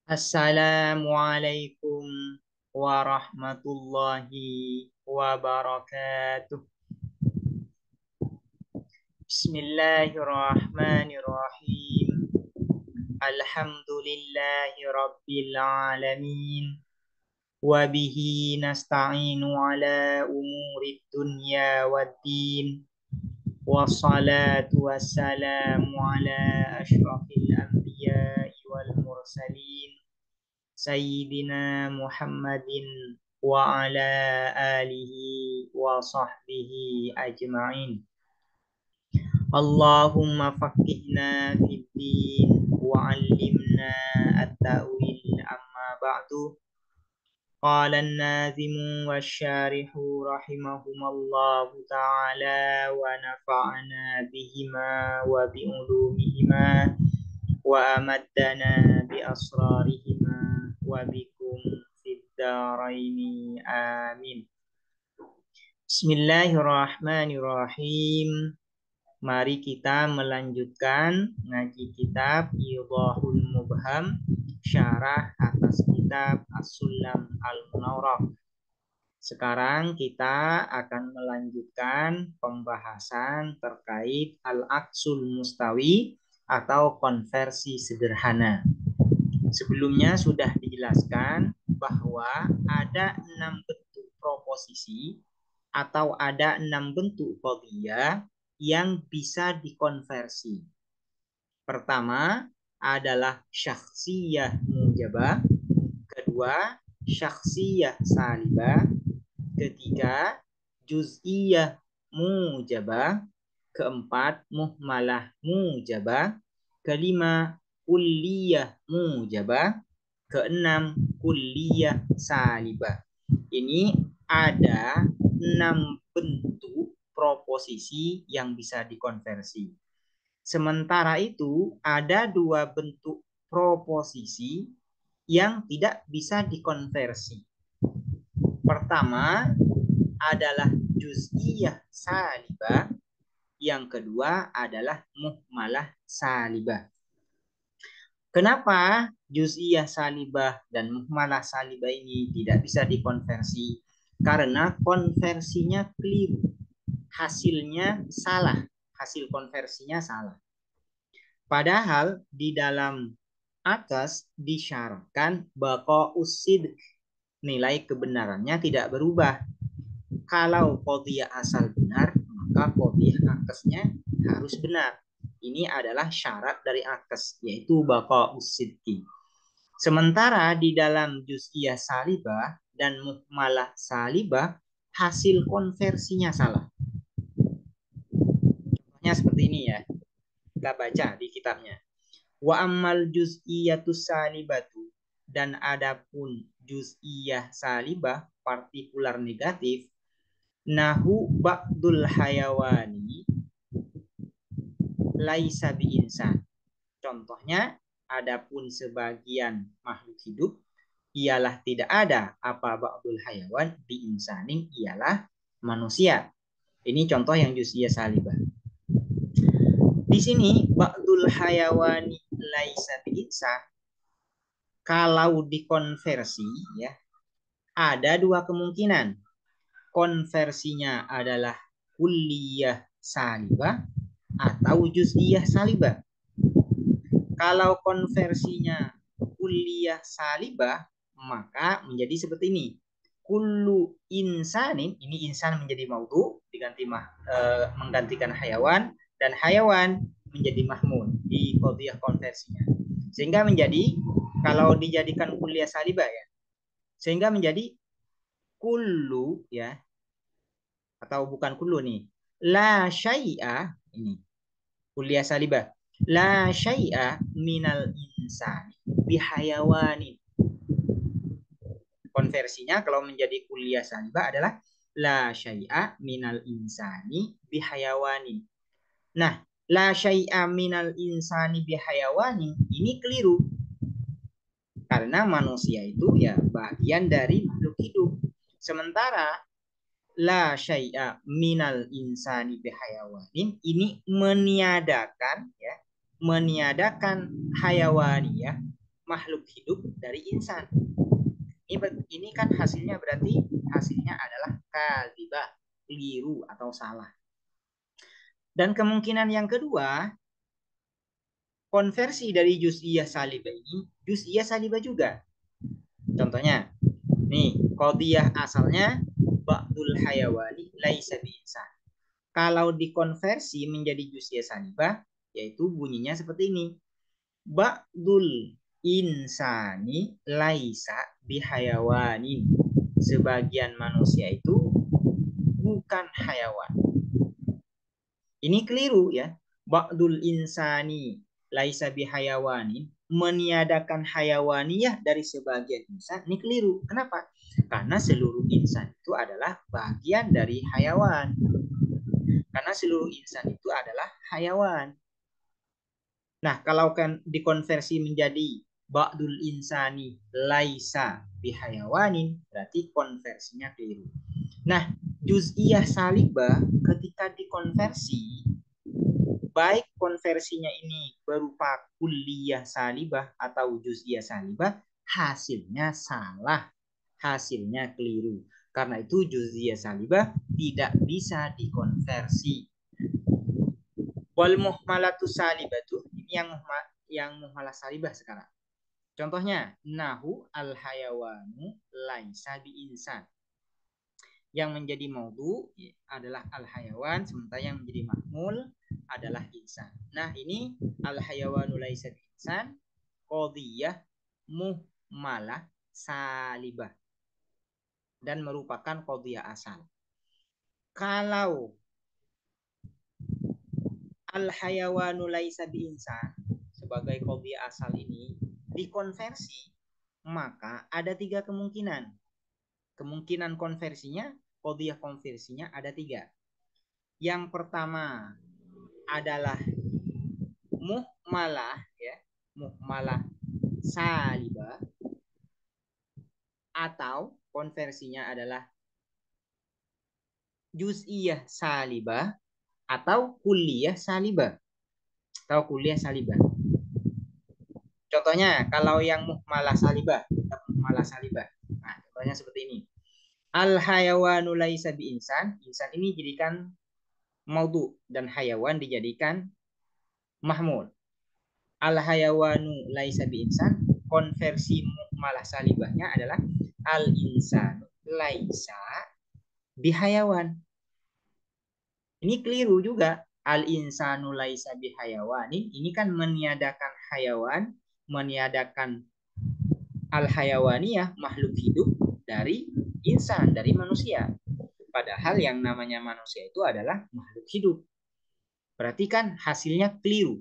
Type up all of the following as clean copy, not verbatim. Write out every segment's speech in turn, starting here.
Assalamualaikum warahmatullahi wabarakatuh. Bismillahirrahmanirrahim. Alhamdulillahi rabbil alamin. Wabihi nasta'inu ala umuri dunya waddin. Wassalatu wassalamu ala ashrafil anbiya'i wal mursalin. Sayyidina Muhammadin wa ala alihi wa sahbihi ajma'in. Allahumma faqihna fid din wa 'allimna at-ta'wil amma ba'du. Qala an-nazimu wasyarihu rahimahumallahu ta'ala wa nafa'ana bihima wa bi'ulumihima wa amaddana bi asrarihima wa bikum fid daraini amin. Bismillahirrahmanirrahim. Mari kita melanjutkan ngaji kitab Idhahul Mubham, syarah atas kitab As-Sulam Al-Munawwarah. Sekarang kita akan melanjutkan pembahasan terkait Al-Aksul Mustawi atau konversi sederhana. Sebelumnya sudah dijelaskan bahwa ada 6 bentuk proposisi atau ada 6 bentuk qadhiyah yang bisa dikonversi. Pertama adalah syakhsiyah mujabah, kedua syakhsiyah salibah, ketiga juz'iyah mujabah, keempat muhmalah mujabah, kelima kulliyah mujabah, keenam kulliyah salibah. Ini ada 6 bentuk proposisi yang bisa dikonversi. Sementara itu ada 2 bentuk proposisi yang tidak bisa dikonversi. Pertama adalah juz'iyah salibah, yang kedua adalah muhmalah salibah. Kenapa juz'iyah salibah dan muhmalah salibah ini tidak bisa dikonversi? Karena konversinya keliru. Hasilnya salah. Hasil konversinya salah. Padahal di dalam atas disyaratkan baqa'us sidq. Nilai kebenarannya tidak berubah. Kalau qadhiyah asal benar, maka qadhiyah akasnya harus benar. Ini adalah syarat dari akes, yaitu baqa'us sidqi. Sementara di dalam juz'iyah salibah dan muhmalah salibah, hasil konversinya salah. Contohnya seperti ini ya. Kita baca di kitabnya. Wa ammal juz'iyatus salibatu, dan adapun juz'iyah salibah partikular negatif, nahu ba'dul hayawani laisa bi insan. Contohnya, adapun sebagian makhluk hidup ialah tidak ada apa ba'dul hayawan bi insanin ialah manusia. Ini contoh yang juz'iyah salibah. Di sini ba'dul hayawani laisa bi insan, kalau dikonversi ya, ada 2 kemungkinan. Konversinya adalah kulliyah salibah atau juz'iyah salibah. Kalau konversinya kulliyah salibah, maka menjadi seperti ini. Kullu insanin, ini insan menjadi maudhu, menggantikan hayawan, dan hayawan menjadi mahmud di qadhiyah konversinya. Sehingga menjadi, kalau dijadikan kulliyah salibah ya, sehingga menjadi kullu ya, atau bukan kullu nih, la syai'a, ini kulliyah salibah, la syai'a minal insani bihayawanin. Konversinya kalau menjadi kulliyah salibah adalah la syai'a minal insani bihayawanin. Nah, la syai'a minal insani bihayawanin ini keliru. Karena manusia itu ya bagian dari makhluk hidup. Sementara la syai'a minal insani bihayawanin ini meniadakan ya, meniadakan hayawani ya, makhluk hidup dari insan. Ini kan hasilnya berarti hasilnya adalah kadzibah, keliru atau salah. Dan kemungkinan yang kedua, konversi dari juz'iyah salibah ini juz'iyah salibah juga. Contohnya, nih, qadiyah asalnya ba'dul hayawani laisa bi'insan. Kalau dikonversi menjadi juz'iyah salibah, yaitu bunyinya seperti ini. Ba'dul insani laisa bihayawanin. Sebagian manusia itu bukan hayawan. Ini keliru ya. Ba'dul insani laisa bihayawanin, meniadakan hayawaniyah dari sebagian insan, ini keliru. Kenapa? Karena seluruh insan itu adalah bagian dari hayawan. Karena seluruh insan itu adalah hayawan. Nah, kalau kan dikonversi menjadi ba'dul insani laisa bihayawanin, berarti konversinya keliru. Nah, juz'iyah salibah ketika dikonversi, baik konversinya ini berupa kulliyah salibah atau juz'iyah salibah, hasilnya salah, hasilnya keliru. Karena itu juz'iyah salibah tidak bisa dikonversi. Wal muhmalatu salibatu, ini yang muhmalah salibah sekarang. Contohnya, nahu al hayawanu laisa bi insan. Yang menjadi maudhu adalah al-hayawan, sementara yang menjadi mahmul adalah insan. Nah, ini al-hayawanu laisa bi-insan, qadiyah muhmalah salibah dan merupakan qadiyah asal. Kalau al-hayawanu laisa bi-insan sebagai qadiyah asal ini dikonversi, maka ada 3 kemungkinan. Kemungkinan konversinya, qadiyah konversinya ada 3. Yang pertama adalah muhmalah ya, muhmalah salibah, atau konversinya adalah juz'iyah salibah atau kulliyah salibah. Contohnya kalau yang muhmalah salibah, Nah, contohnya seperti ini. Al hayawanu laisa bi insan, insan ini jadikan maudhu dan hayawan dijadikan mahmul. Al hayawanu laisa bi insan, konversi muhmalah salibahnya adalah al insanu laisa bihayawan. Ini keliru juga. Al insanu laisa bihayawanin, ini kan meniadakan hayawan, meniadakan al hayawaniyah, makhluk hidup dari insan, dari manusia. Padahal yang namanya manusia itu adalah makhluk hidup. Berarti kan hasilnya keliru.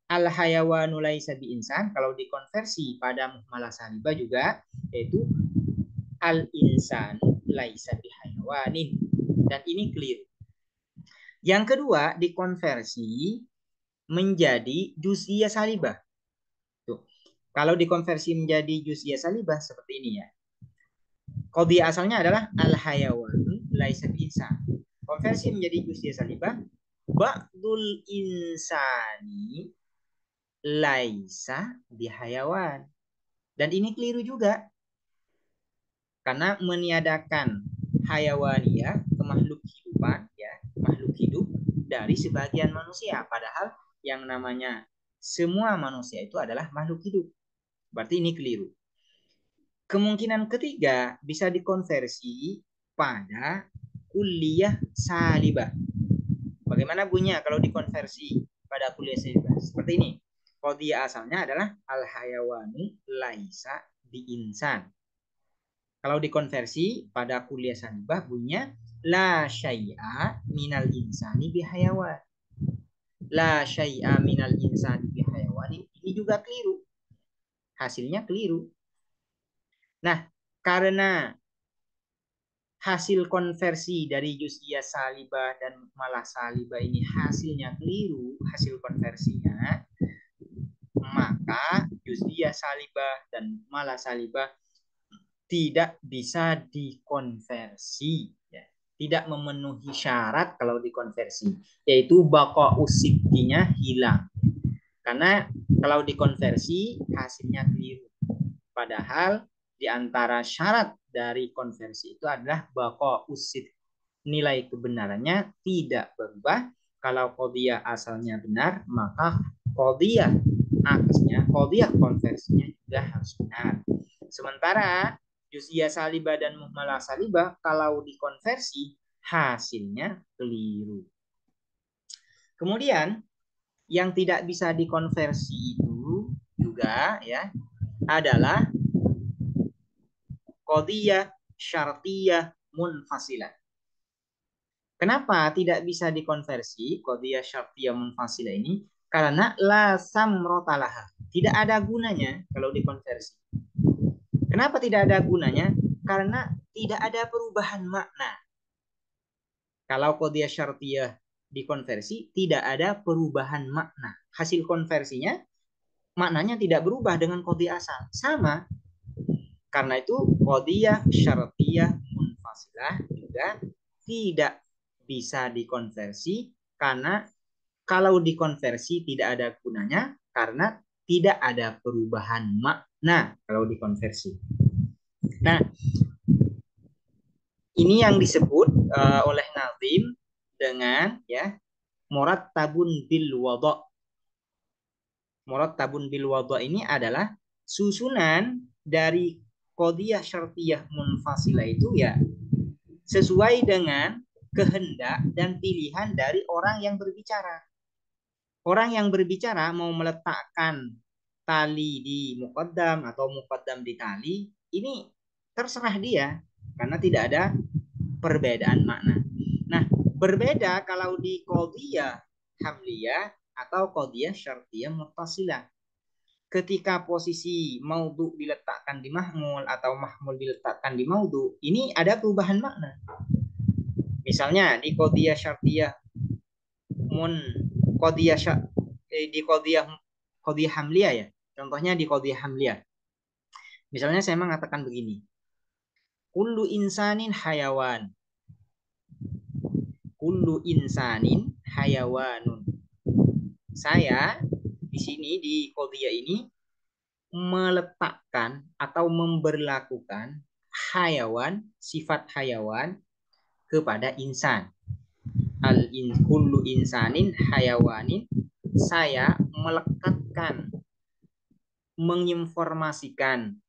Al hayawanu laisa bi insan, kalau dikonversi pada muhmalah salibah juga, yaitu al insanu laisa bi hayawanin, dan ini keliru. Yang kedua, dikonversi menjadi juz'iyah salibah. Tuh. Kalau dikonversi menjadi juz'iyah salibah seperti ini ya. Qadiyah asalnya adalah al hayawanu laisa bi insan. Konversi menjadi juz'iyah salibah, ba'dul insani laisa bihayawan. Dan ini keliru juga. Karena meniadakan hayawaniyah, makhluk hidupan ya, makhluk hidup dari sebagian manusia, padahal yang namanya semua manusia itu adalah makhluk hidup. Berarti ini keliru. Kemungkinan ketiga bisa dikonversi pada kulliyah salibah. Bagaimana bunyinya kalau dikonversi pada kulliyah salibah? Seperti ini. Qadiyah asalnya adalah al hayawanu laisa bi insan. Kalau dikonversi pada kulliyah salibah bunyinya la syai'a minal insani bihayawan. La syai'a minal insani bihayawan. Ini juga keliru. Hasilnya keliru. Nah, karena hasil konversi dari juz'iyah salibah dan muhmalah salibah ini hasilnya keliru, hasil konversinya, maka juz'iyah salibah dan muhmalah salibah tidak bisa dikonversi ya. Tidak memenuhi syarat kalau dikonversi, yaitu baqa usibtinya hilang. Karena kalau dikonversi hasilnya keliru. Padahal di antara syarat dari konversi itu adalah baqa usid. Nilai kebenarannya tidak berubah. Kalau qadiyah asalnya benar, maka qadiyah akasnya, qadiyah konversinya juga harus benar. Sementara juz'iyah salibah dan muhmalah salibah kalau dikonversi hasilnya keliru. Kemudian yang tidak bisa dikonversi itu juga ya adalah qadiyah syartiyah munfasilah. Kenapa tidak bisa dikonversi qadiyah syartiyah munfasilah ini? Karena la samrotalaha. Tidak ada gunanya kalau dikonversi. Kenapa tidak ada gunanya? Karena tidak ada perubahan makna. Kalau qadiyah syartiyah dikonversi, tidak ada perubahan makna. Hasil konversinya, maknanya tidak berubah dengan qadiyah asal. Sama. Karena itu, qadiyah syartiyah munfasilah juga tidak bisa dikonversi karena kalau dikonversi tidak ada gunanya karena tidak ada perubahan makna kalau dikonversi. Nah, ini yang disebut oleh Nazim dengan ya murattabun bil wada. Murattabun bil wada ini adalah susunan dari qadiyah syartiyah munfasilah itu ya sesuai dengan kehendak dan pilihan dari orang yang berbicara. Orang yang berbicara mau meletakkan tali di muqaddam atau muqaddam di tali, ini terserah dia karena tidak ada perbedaan makna. Nah, berbeda kalau di qadiyah hamliyah atau qadiyah syartiyah muttasilah. Ketika posisi maudhu diletakkan di mahmul atau mahmul diletakkan di maudhu, ini ada perubahan makna. Misalnya di qadiyah syartiyah qadiyah di qadiyah hamliyah ya. Contohnya di qadiyah hamliyah. Misalnya saya mengatakan begini. Kullu insanin hayawan. Kullu insanin hayawanun. Saya di sini di qadiyah ini meletakkan atau memberlakukan hayawan, sifat hayawan kepada insan. Kullu insanin hayawanin, saya melekatkan, menginformasikan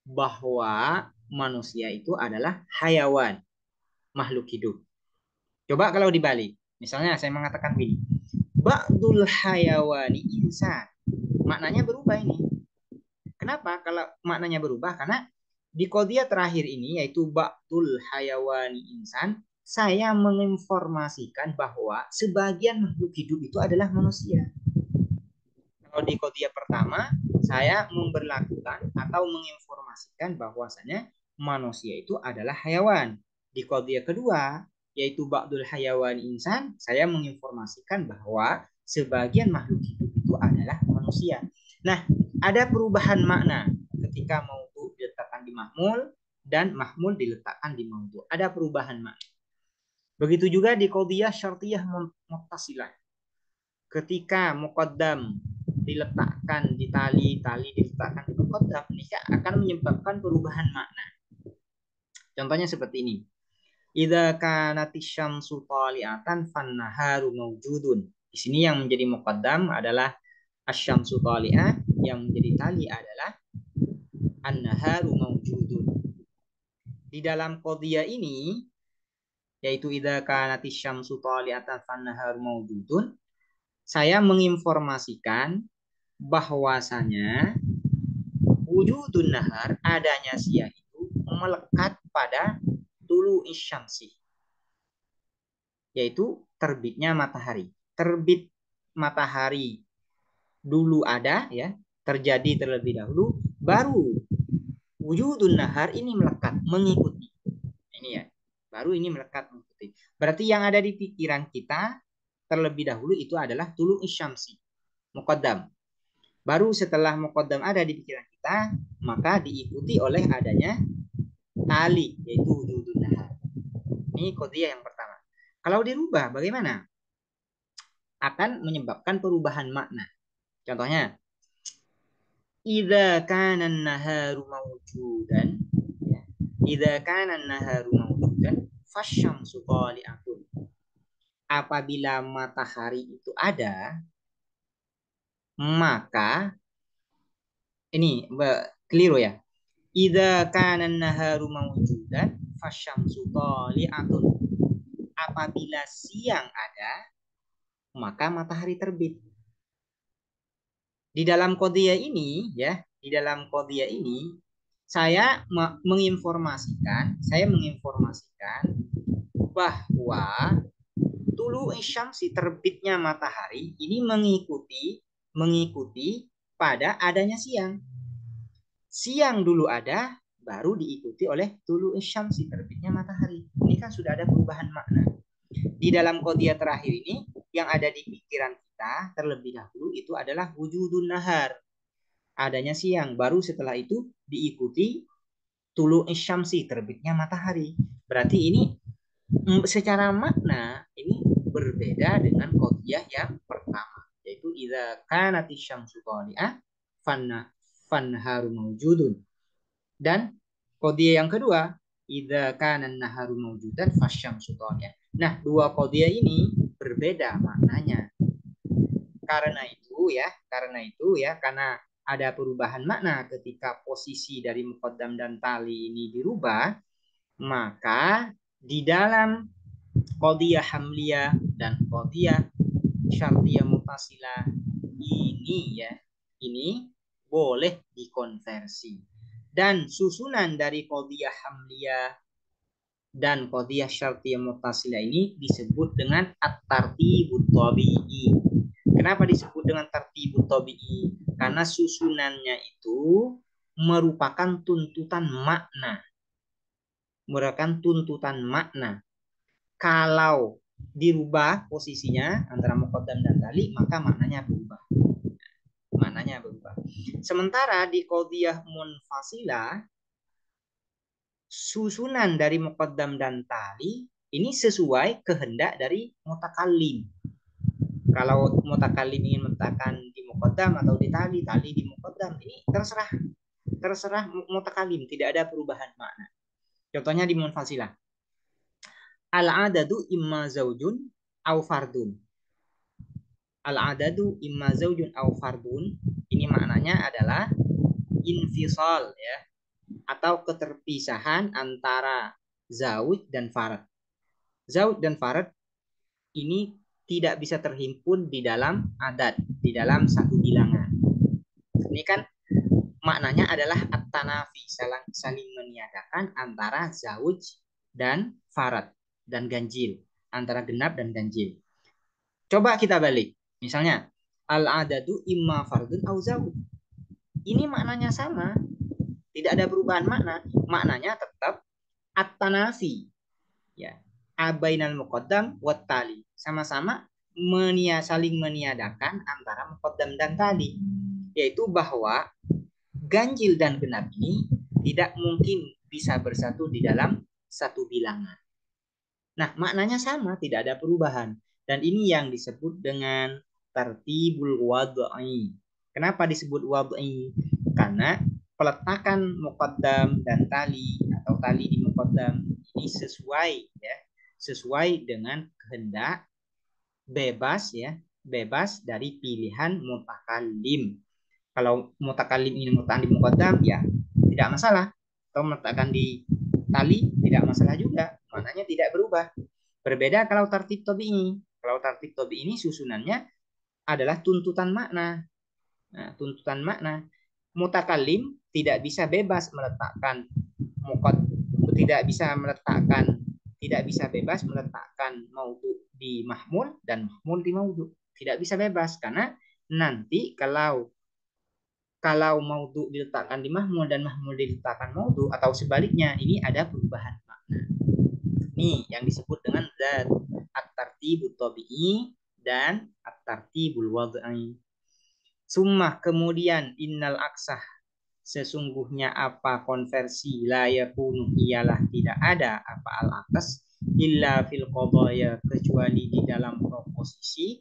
bahwa manusia itu adalah hayawan, makhluk hidup. Coba kalau dibalik, misalnya saya mengatakan begini, ba'dul hayawani insan, maknanya berubah ini. Kenapa kalau maknanya berubah? Karena di qadiyah terakhir ini yaitu ba'dul hayawani insan, saya menginformasikan bahwa sebagian makhluk hidup itu adalah manusia. Kalau di qadiyah pertama, saya memberlakukan atau menginformasikan bahwasanya manusia itu adalah hayawan. Di qadiyah kedua, yaitu ba'dul hayawani insan, saya menginformasikan bahwa sebagian makhluk hidup itu adalah manusia. Nah, ada perubahan makna ketika maudhu diletakkan di mahmul dan mahmul diletakkan di maudhu. Ada perubahan makna. Begitu juga di qadiyah syartiyah muttasilah. Ketika muqaddam diletakkan di tali, tali diletakkan di muqaddam, ini akan menyebabkan perubahan makna. Contohnya seperti ini. Idza kanatis syamsu tali'atan fan-naharu mawjudun. Di sini yang menjadi muqaddam adalah asy-syamsu tali'ah, yang menjadi tali adalah an-naharu mawjudun. Di dalam qadiyah ini yaitu idza kanatis syamsu tali'atan fan-naharu mawjudun, saya menginformasikan bahwasanya wujudun nahar, adanya siang itu melekat pada tulu isyamsi, yaitu terbitnya matahari. Terbit matahari dulu ada ya, terjadi terlebih dahulu, baru wujudun nahar ini melekat mengikuti. Ini ya, baru ini melekat mengikuti. Berarti yang ada di pikiran kita terlebih dahulu itu adalah tulu isyamsi, muqaddam. Baru setelah muqaddam ada di pikiran kita, maka diikuti oleh adanya tali, yaitu wujudun nahar. Ini qadiyah yang pertama. Kalau dirubah bagaimana? Akan menyebabkan perubahan makna. Contohnya, idza kana an-naharu mawjudan, ya. Idza kana an-naharu mawjudan fasyamsu tali'atun. Apabila matahari itu ada, maka ini keliru ya. Idza kana an-naharu mawjudan fasyamsu tali'atun. Apabila siang ada, maka matahari terbit. Di dalam qadhiyah ini ya, di dalam qadhiyah ini saya menginformasikan bahwa tulu isyamsi terbitnya matahari ini mengikuti pada adanya siang. Siang dulu ada, baru diikuti oleh tulu isyamsi terbitnya matahari. Ini kan sudah ada perubahan makna. Di dalam qadhiyah terakhir ini yang ada di pikiran kita terlebih dahulu itu adalah wujudun nahar, adanya siang, baru setelah itu diikuti tulu isyamsi terbitnya matahari. Berarti ini secara makna ini berbeda dengan qadhiyah yang pertama, yaitu idza kanati syamsu thali'ah fanharu mawjudun, dan qadhiyah yang kedua idza kana an-naharu mawjudan fasyamsu thali'ah. Nah, dua qadhiyah ini berbeda maknanya. Karena itu ya, karena ada perubahan makna ketika posisi dari muqaddam dan tali ini dirubah, maka di dalam qadhiyah hamliyah dan qadhiyah syartiyah muttasilah ini boleh dikonversi. Dan susunan dari qadhiyah hamliyah dan qadhiyah syartiyah muttasilah ini disebut dengan at-tartibut tabi'i. Kenapa disebut dengan tartibut tabi'i? Karena susunannya itu merupakan tuntutan makna. Kalau dirubah posisinya antara muqaddam dan tali, maka maknanya berubah. Sementara di qadhiyah munfasilah, susunan dari muqaddam dan tali ini sesuai kehendak dari mutakallim. Kalau mutakallim ingin meletakkan di muqaddam atau di tali di muqaddam, ini terserah mutakallim, tidak ada perubahan makna. Contohnya di munfasilah, al-adadu imma zaujun au fardun. Al-adadu imma zaujun au fardun, ini maknanya adalah infisal ya, atau keterpisahan antara zauj dan farad. Zauj dan farad ini tidak bisa terhimpun di dalam adat, di dalam satu bilangan. Ini kan maknanya adalah at-tanafi, saling meniadakan antara zauj dan farad dan ganjil, antara genap dan ganjil. Coba kita balik. Misalnya, al-adadu imma fardun au zauj. Ini maknanya sama, tidak ada perubahan makna. Maknanya tetap at-tanafi. Ya. Abainal muqaddam wat tali. Sama-sama saling meniadakan antara muqaddam dan tali. Yaitu bahwa ganjil dan genap ini tidak mungkin bisa bersatu di dalam satu bilangan. Nah, maknanya sama, tidak ada perubahan. Dan ini yang disebut dengan tartibul wad'i. Kenapa disebut wad'i? Karena peletakan muqaddam dan tali atau tali di muqaddam ini sesuai dengan kehendak bebas dari pilihan mutakallim. Kalau mutakallim ini meletakkan di muqaddam ya tidak masalah, atau meletakkan di tali tidak masalah juga, maknanya tidak berubah. Berbeda kalau tartib tabi'i. Kalau tartib tabi'i ini susunannya adalah tuntutan makna. Nah, tuntutan makna. Mutakallim tidak bisa bebas meletakkan tidak bisa bebas meletakkan maudhu di mahmul dan mahmul di maudhu. Tidak bisa bebas karena nanti kalau maudhu diletakkan di mahmul dan mahmul diletakkan maudhu atau sebaliknya, ini ada perubahan makna. Ini yang disebut dengan zat at-tartibut tabi'i dan at-tartibul wad'i. Summa kemudian innal aksah, sesungguhnya apa konversi, la yakunu ialah tidak ada apa al-aks illa fil qadaya, kecuali di dalam proposisi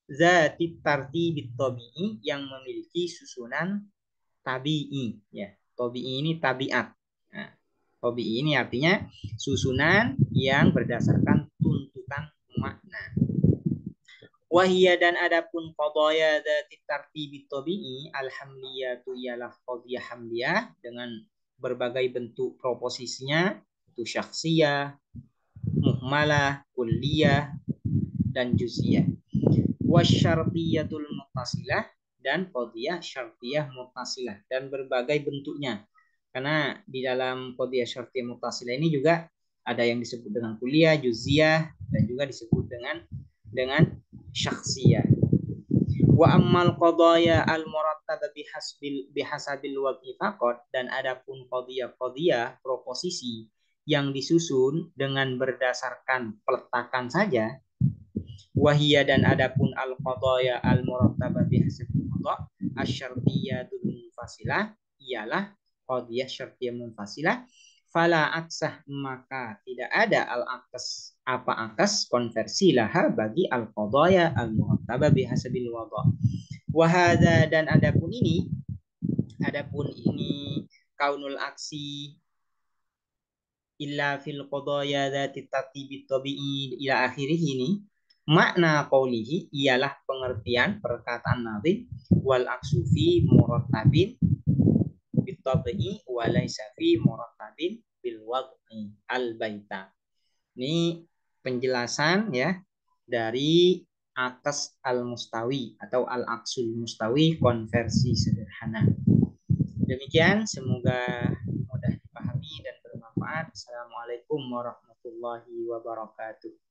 zati tartibit tabi'i, yang memiliki susunan tabi'i, ya. Tabi'i ini tabiat. Nah, tabi'i ini artinya susunan yang berdasarkan tuntutan makna. Wahia, dan adapun qadaya dzati tartibit tabi'i alhamliyatu, ialah qadiyah hamliyah dengan berbagai bentuk proposisinya, itu syakhsiyah, muhmalah, kulliyah, dan juz'iyah. Wasyartiyatul muttasilah, dan qadiyah syartiyah muttasilah, dan berbagai bentuknya. Karena di dalam qadiyah syartiyah muttasilah ini juga ada yang disebut dengan kuliah, juz'iyah, dan juga disebut dengan syakhsiyah. Wa ammal qadaya al murattabah bihasabil waqi faqat, dan adapun qadiyah proposisi yang disusun dengan berdasarkan peletakan saja. Wahia, dan adapun al qadaya al murattabah bihasabil qada asyartiyatul munfasilah, ialah qadiyah syartiyah munfasilah. Fala aksah, maka tidak ada al akas, apa akas konversi laha bagi al qadaya al murattabah bihasabil wada. Wahada, dan adapun ini kaunul aksi illa fil qadaya dzati tartibit tabi'i ila akhirih ini, makna qaulihi ialah pengertian perkataan Nabi wal aksu fi murattabin bit tabi'i wa laisa fi murattabin bil wad'i al baita. Ini penjelasan ya dari akas al-mustawi atau al-aksul mustawi, konversi sederhana. Demikian, semoga mudah dipahami dan bermanfaat. Assalamualaikum warahmatullahi wabarakatuh.